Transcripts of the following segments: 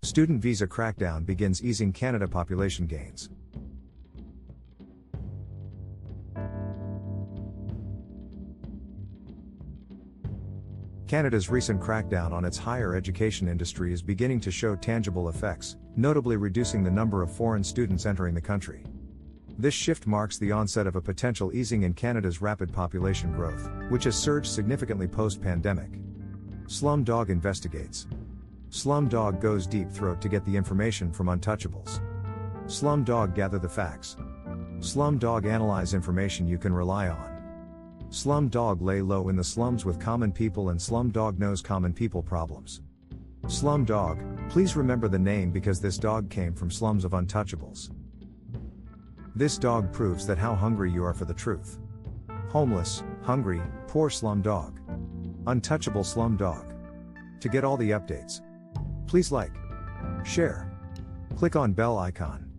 Student visa crackdown begins easing Canada population gains. Canada's recent crackdown on its higher education industry is beginning to show tangible effects, notably reducing the number of foreign students entering the country. This shift marks the onset of a potential easing in Canada's rapid population growth, which has surged significantly post-pandemic. Slumdog investigates. Slumdog goes deep throat to get the information from untouchables. Slumdog gather the facts. Slumdog analyze information you can rely on. Slumdog lay low in the slums with common people, and Slumdog knows common people problems. Slumdog, please remember the name because this dog came from slums of untouchables. This dog proves that how hungry you are for the truth. Homeless, hungry, poor slumdog. Untouchable slumdog. To get all the updates, please like, share, click on bell icon,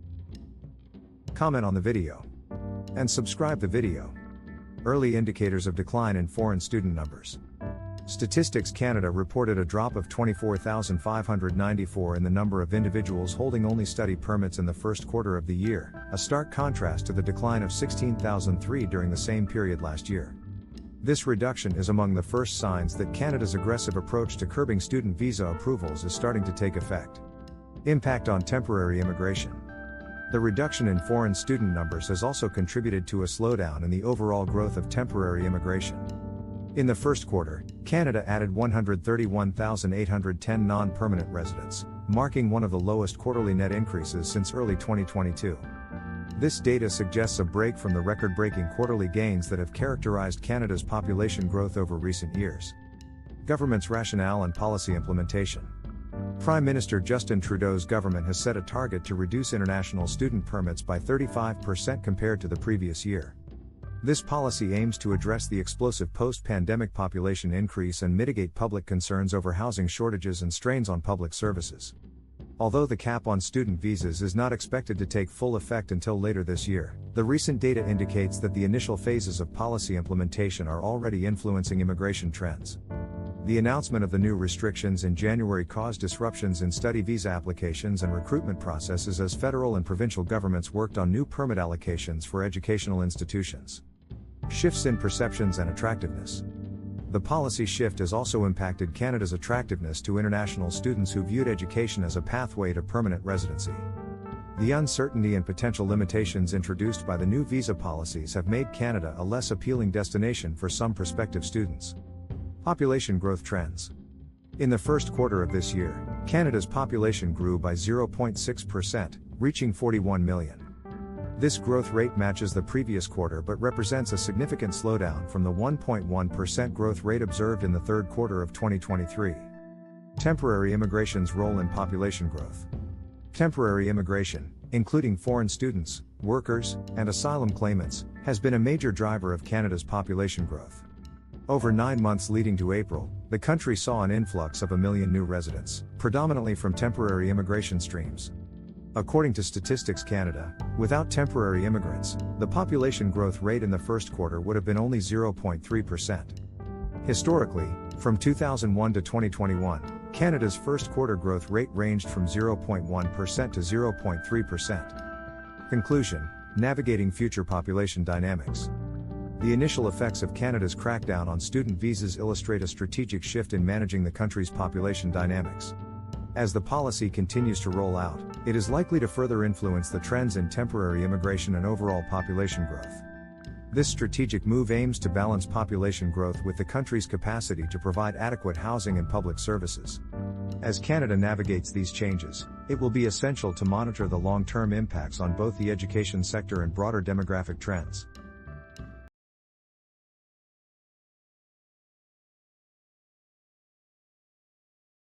comment on the video, and subscribe the video. Early indicators of decline in foreign student numbers. Statistics Canada reported a drop of 24,594 in the number of individuals holding only study permits in the first quarter of the year, a stark contrast to the decline of 16,003 during the same period last year. This reduction is among the first signs that Canada's aggressive approach to curbing student visa approvals is starting to take effect. Impact on temporary immigration. The reduction in foreign student numbers has also contributed to a slowdown in the overall growth of temporary immigration. In the first quarter, Canada added 131,810 non-permanent residents, marking one of the lowest quarterly net increases since early 2022. This data suggests a break from the record-breaking quarterly gains that have characterized Canada's population growth over recent years. Government's rationale and policy implementation. Prime Minister Justin Trudeau's government has set a target to reduce international student permits by 35% compared to the previous year. This policy aims to address the explosive post-pandemic population increase and mitigate public concerns over housing shortages and strains on public services. Although the cap on student visas is not expected to take full effect until later this year, the recent data indicates that the initial phases of policy implementation are already influencing immigration trends. The announcement of the new restrictions in January caused disruptions in study visa applications and recruitment processes as federal and provincial governments worked on new permit allocations for educational institutions. Shifts in perceptions and attractiveness. The policy shift has also impacted Canada's attractiveness to international students who viewed education as a pathway to permanent residency. The uncertainty and potential limitations introduced by the new visa policies have made Canada a less appealing destination for some prospective students. Population growth trends. In the first quarter of this year, Canada's population grew by 0.6%, reaching 41 million. This growth rate matches the previous quarter but represents a significant slowdown from the 1.1% growth rate observed in the third quarter of 2023. Temporary immigration's role in population growth. Temporary immigration, including foreign students, workers, and asylum claimants, has been a major driver of Canada's population growth. Over 9 months leading to April, the country saw an influx of 1 million new residents, predominantly from temporary immigration streams. According to Statistics Canada, without temporary immigrants, the population growth rate in the first quarter would have been only 0.3%. Historically, from 2001 to 2021, Canada's first quarter growth rate ranged from 0.1% to 0.3%. Conclusion: navigating future population dynamics. The initial effects of Canada's crackdown on student visas illustrate a strategic shift in managing the country's population dynamics. As the policy continues to roll out, it is likely to further influence the trends in temporary immigration and overall population growth. This strategic move aims to balance population growth with the country's capacity to provide adequate housing and public services. As Canada navigates these changes, it will be essential to monitor the long-term impacts on both the education sector and broader demographic trends.